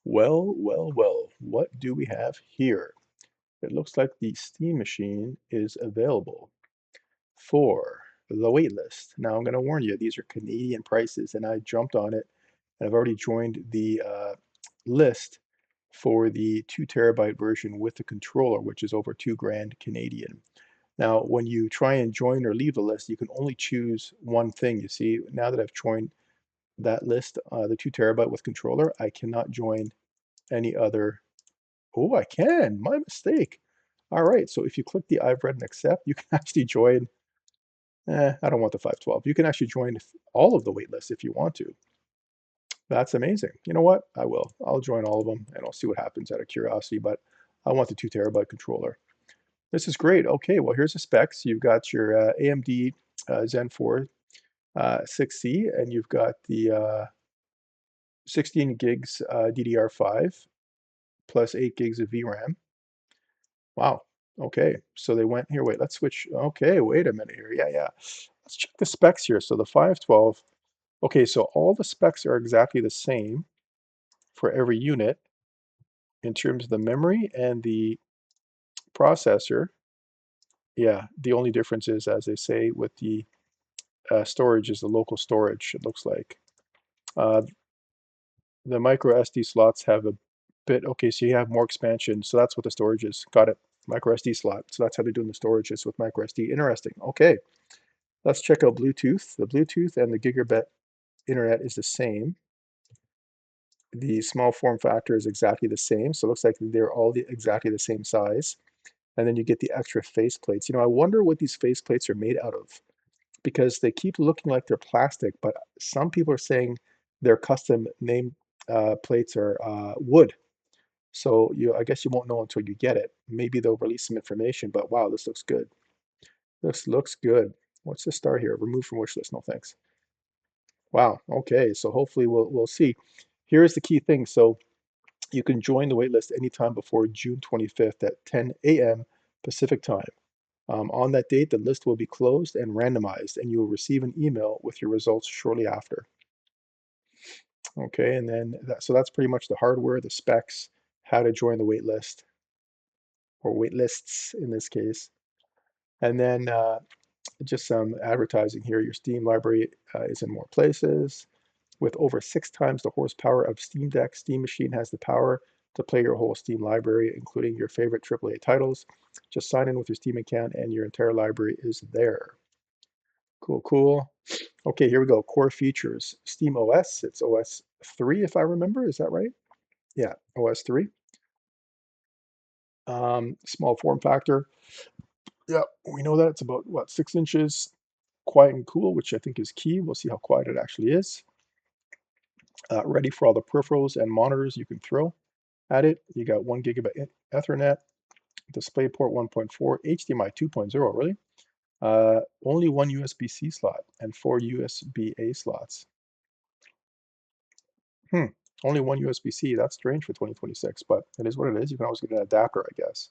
Well, what do we have here? It looks like the Steam machine is available for the wait list. Now, I'm going to warn you, these are Canadian prices, and I jumped on it, and I've already joined the list for the 2 terabyte version with the controller, which is over 2 grand Canadian. Now, when you try and join or leave the list, you can only choose one thing. You see, now that I've joined that list, the 2 terabyte with controller, I cannot join any other. Oh, I can. My mistake. All right. So if you click the I've read and accept, you can actually join. I don't want the 512. You can actually join all of the wait lists if you want to. That's amazing. You know what? I will. I'll join all of them and I'll see what happens out of curiosity. But I want the 2 terabyte controller. This is great. Okay. Well, here's the specs. You've got your AMD Zen 4 6C, and you've got the 16 gigs DDR5 plus 8 gigs of VRAM. Wow. Okay. So they went here. Wait, let's switch. Okay, wait a minute here. Yeah. Let's check the specs here. So the 512. Okay, so all the specs are exactly the same for every unit in terms of the memory and the processor. Yeah, the only difference is, as they say, with the storage is the local storage, it looks like. Uh, the micro SD slots have a bit, okay, so you have more expansion. So that's what the storage is. Got it. Micro SD slot. So that's how they're doing the storage is with micro SD. Interesting. Okay. Let's check out Bluetooth. The Bluetooth and the gigabit internet is the same. The small form factor is exactly the same. So it looks like they're all exactly the same size. And then you get the extra face plates. I wonder what these face plates are made out of because they keep looking like they're plastic, but some people are saying their custom name plates are wood. So I guess you won't know until you get it. Maybe they'll release some information, but wow, this looks good. This looks good. What's the star here? Remove from wish list. No thanks. Wow. Okay. So hopefully we'll see. Here's the key thing. So you can join the waitlist anytime before June 25th at 10 a.m. Pacific time. On that date, the list will be closed and randomized, and you will receive an email with your results shortly after. Okay, and then so that's pretty much the hardware, the specs, how to join the waitlist or waitlists in this case, and then just some advertising here. Your Steam library is in more places. With over 6 times the horsepower of Steam Deck, Steam Machine has the power to play your whole Steam library, including your favorite AAA titles. Just sign in with your Steam account and your entire library is there. Cool. Okay, here we go. Core features. Steam OS, it's OS 3 if I remember. Is that right? Yeah, OS 3. Small form factor. Yeah, we know that it's about, what, 6 inches, quiet and cool, which I think is key. We'll see how quiet it actually is. Ready for all the peripherals and monitors you can throw at it. You got 1 gigabit Ethernet, DisplayPort 1.4, HDMI 2.0, really? Only one USB-C slot and 4 USB-A slots. Hmm. Only one USB-C. That's strange for 2026, but it is what it is. You can always get an adapter, I guess.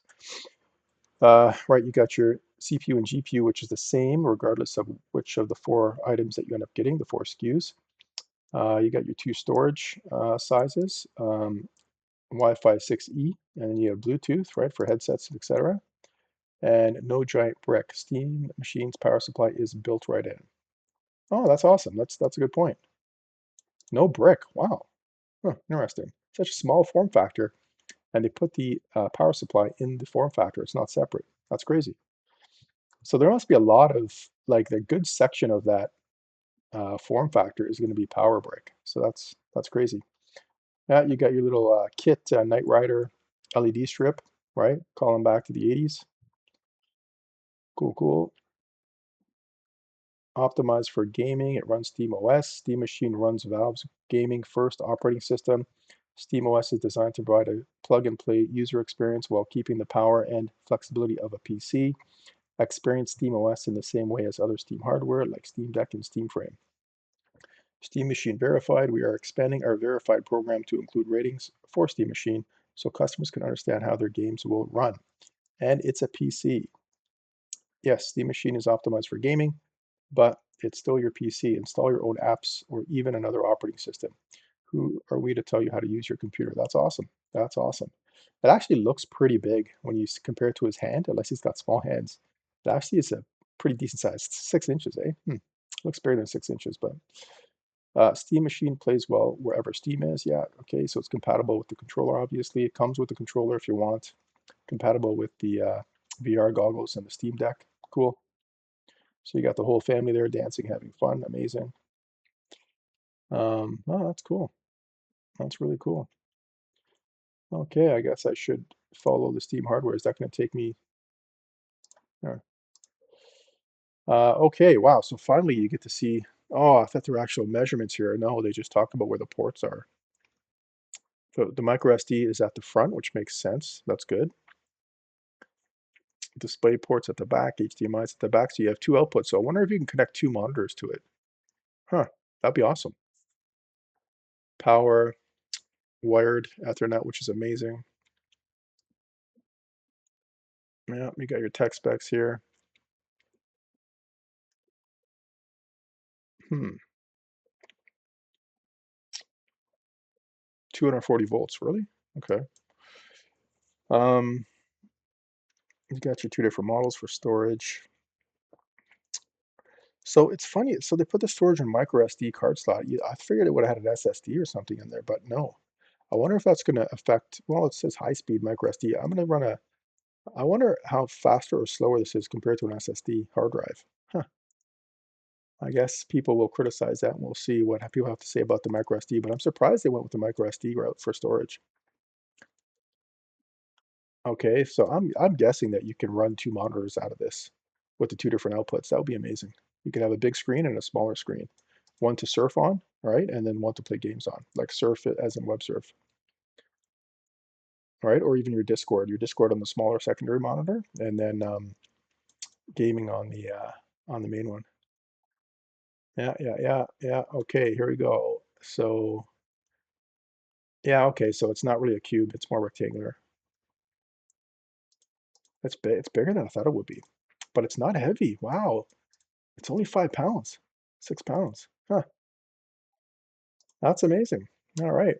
Right, you got your CPU and GPU, which is the same regardless of which of the 4 items that you end up getting, the 4 SKUs. You got your 2 storage sizes, Wi-Fi 6E, and you have Bluetooth, right, for headsets, etc. And no giant brick. Steam Machine's power supply is built right in. Oh, that's awesome. That's a good point. No brick. Wow. Huh, interesting. Such a small form factor, and they put the power supply in the form factor. It's not separate. That's crazy. So there must be a lot of like the good section of that form factor is going to be power brick. So that's crazy. You got your little kit Knight Rider LED strip, right? Calling back to the 80s. Cool. Optimized for gaming. It runs SteamOS. Steam Machine runs Valve's gaming first operating system. SteamOS is designed to provide a plug-and-play user experience while keeping the power and flexibility of a PC. Experience SteamOS in the same way as other Steam hardware like Steam Deck and Steam Frame. Steam Machine Verified. We are expanding our verified program to include ratings for Steam Machine so customers can understand how their games will run. And it's a PC. Yes, Steam Machine is optimized for gaming, but it's still your PC. Install your own apps or even another operating system. Who are we to tell you how to use your computer? That's awesome. That's awesome. It actually looks pretty big when you compare it to his hand, unless he's got small hands. It actually is a pretty decent size. It's 6 inches, eh? Looks bigger than 6 inches, but Steam machine plays well wherever Steam is. Yeah, okay, so it's compatible with the controller, obviously. It comes with the controller if you want. Compatible with the VR goggles and the Steam Deck. Cool. So you got the whole family there dancing, having fun. Amazing. Oh, that's cool. That's really cool. Okay, I guess I should follow the Steam hardware. Is that going to take me? uh, okay, wow. So finally you get to see. Oh, I thought there were actual measurements here. No, they just talk about where the ports are. So the micro SD is at the front, which makes sense. That's good. Display ports at the back, HDMI is at the back. So you have two outputs. So I wonder if you can connect two monitors to it. Huh, that'd be awesome. Power, wired Ethernet, which is amazing. Yeah, you got your tech specs here. 240 volts, really? Okay. Um, you got your two different models for storage. So it's funny. So they put the storage in micro SD card slot. I figured it would have had an SSD or something in there, but no. I wonder if that's going to affect. Well, it says high speed micro SD. I'm going to run a. I wonder how faster or slower this is compared to an SSD hard drive. Huh. I guess people will criticize that, and we'll see what people have to say about the micro SD. But I'm surprised they went with the micro SD route for storage. Okay, so I'm guessing that you can run two monitors out of this with the two different outputs. That would be amazing. You could have a big screen and a smaller screen, one to surf on, right, and then one to play games on, like surf it as in web surf, right, or even your Discord on the smaller secondary monitor, and then gaming on the main one. Yeah, yeah, yeah, yeah. Okay, here we go. So yeah, okay, so it's not really a cube; it's more rectangular. It's big. It's bigger than I thought it would be, but it's not heavy. Wow. It's only 5 pounds, 6 pounds. Huh, that's amazing. All right.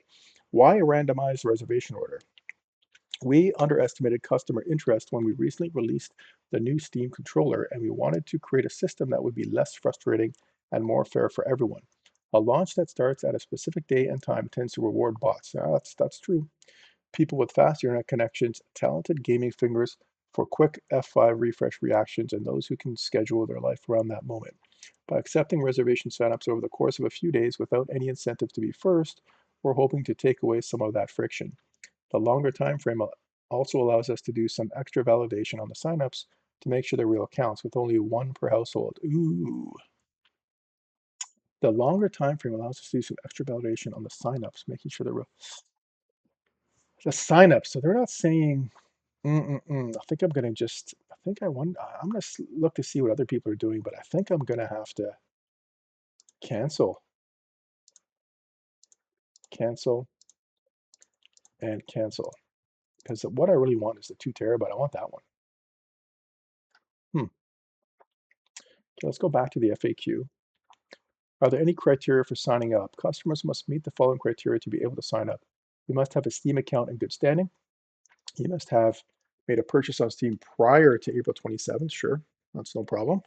Why a randomized reservation order? We underestimated customer interest when we recently released the new Steam controller, and we wanted to create a system that would be less frustrating and more fair for everyone. A launch that starts at a specific day and time tends to reward bots. That's true. People with fast internet connections, talented gaming fingers for quick F5 refresh reactions, and those who can schedule their life around that moment. By accepting reservation signups over the course of a few days without any incentive to be first, we're hoping to take away some of that friction. The longer time frame also allows us to do some extra validation on the signups to make sure they're real accounts with only one per household. Ooh. The longer time frame allows us to do some extra validation on the signups, making sure they're real. The signups. So they're not saying I think I'm gonna just. I think I want. I'm gonna look to see what other people are doing, but I think I'm gonna have to cancel, cancel, and cancel because what I really want is the 2 terabyte. I want that one. Hmm. Okay, let's go back to the FAQ. Are there any criteria for signing up? Customers must meet the following criteria to be able to sign up. You must have a Steam account in good standing. You must have made a purchase on Steam prior to April 27th. Sure, that's no problem.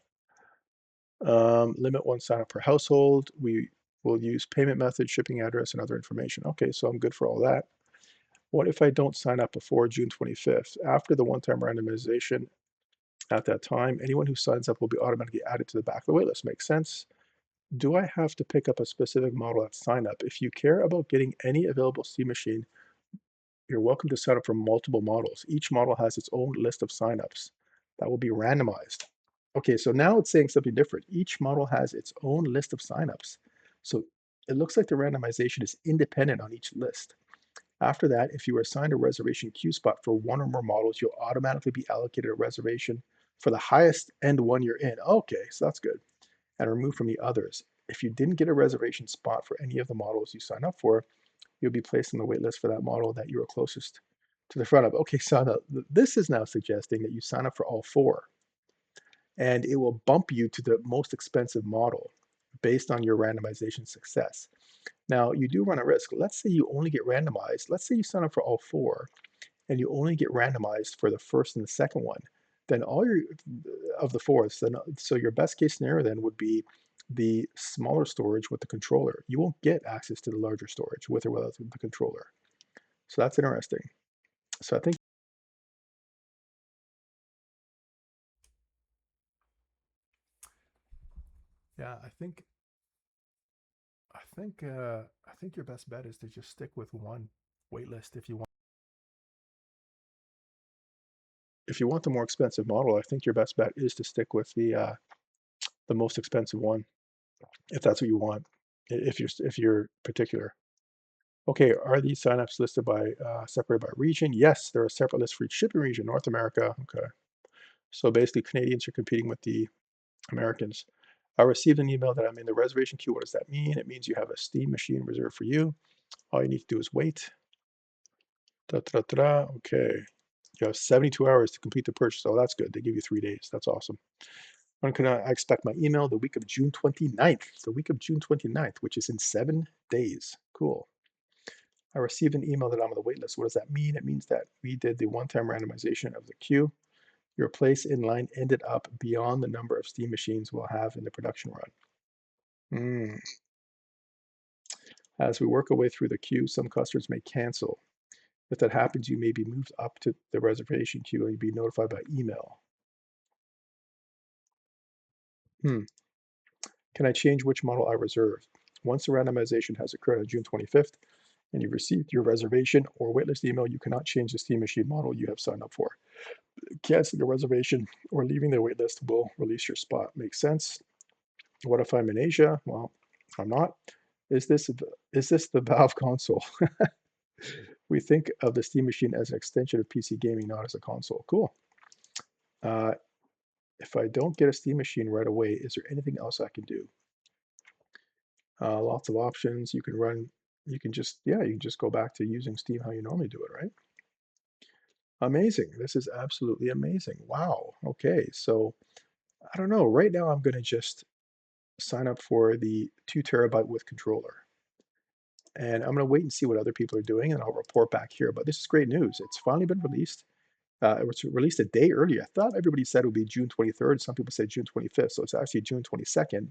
Limit one sign up per household. We will use payment method, shipping address, and other information. Okay, so I'm good for all that. What if I don't sign up before June 25th? After the one-time randomization at that time, anyone who signs up will be automatically added to the back of the waitlist. Makes sense. Do I have to pick up a specific model at sign up? If you care about getting any available Steam machine, you're welcome to sign up for multiple models. Each model has its own list of signups that will be randomized. Okay, so now it's saying something different. Each model has its own list of signups. So it looks like the randomization is independent on each list. After that, if you are assigned a reservation queue spot for one or more models, you'll automatically be allocated a reservation for the highest end one you're in. Okay, so that's good. And removed from the others. If you didn't get a reservation spot for any of the models you sign up for, you'll be placed on the wait list for that model that you are closest to the front of. Okay, so now, this is now suggesting that you sign up for all four, and it will bump you to the most expensive model based on your randomization success. Now, you do run a risk. Let's say you only get randomized. Let's say you sign up for all four and you only get randomized for the first and the second one. Then all your of the fourths, then so your best case scenario then would be the smaller storage with the controller. You won't get access to the larger storage with or without the controller. So that's interesting. So I think, yeah, I think your best bet is to just stick with one waitlist if you want. If you want the more expensive model, I think your best bet is to stick with the most expensive one, if that's what you want, if you're particular. Okay, are these signups listed by separated by region? Yes, there are separate lists for each shipping region. North America, okay. So basically, Canadians are competing with the Americans. I received an email that I'm in the reservation queue. What does that mean? It means you have a Steam machine reserved for you. All you need to do is wait. Da, da, da, da. Okay. You have 72 hours to complete the purchase. Oh, that's good. They give you 3 days. That's awesome. When can I expect my email? The week of June 29th. The week of June 29th, which is in 7 days. Cool. I received an email that I'm on the wait list. What does that mean? It means that we did the one-time randomization of the queue. Your place in line ended up beyond the number of Steam machines we'll have in the production run. Mm. As we work our way through the queue, some customers may cancel. If that happens, you may be moved up to the reservation queue and you'll be notified by email. Hmm. Can I change which model I reserve? Once the randomization has occurred on June 25th and you've received your reservation or waitlist email, you cannot change the Steam machine model you have signed up for. Canceling a reservation or leaving the waitlist will release your spot. Makes sense. What if I'm in Asia? Well, I'm not. Is this the Valve console? We think of the Steam machine as an extension of PC gaming, not as a console. Cool. Uh, if I don't get a Steam machine right away, is there anything else I can do? Lots of options. You can just, yeah, you can just go back to using Steam how you normally do it, right? Amazing. This is absolutely amazing. Wow. Okay. So I don't know. Right now, I'm going to just sign up for the 2 terabyte with controller. And I'm going to wait and see what other people are doing, and I'll report back here. But this is great news. It's finally been released. It was released a day early. I thought everybody said it would be June 23rd. Some people said June 25th. So it's actually June 22nd.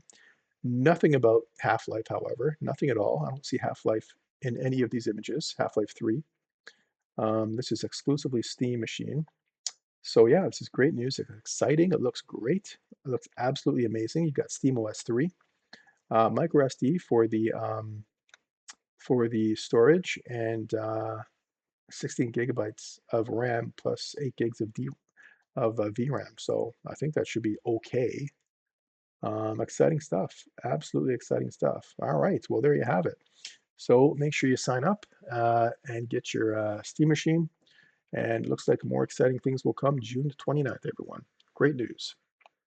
Nothing about Half-Life, however. Nothing at all. I don't see Half-Life in any of these images. Half-Life 3. This is exclusively Steam machine. So yeah, this is great news. It's exciting. It looks great. It looks absolutely amazing. You've got SteamOS 3. Micro SD for the storage, and 16 gigabytes of RAM plus 8 gigs of VRAM. So I think that should be okay. Exciting stuff. Absolutely exciting stuff. All right. Well, there you have it. So make sure you sign up and get your Steam machine. And it looks like more exciting things will come June 29th, everyone. Great news.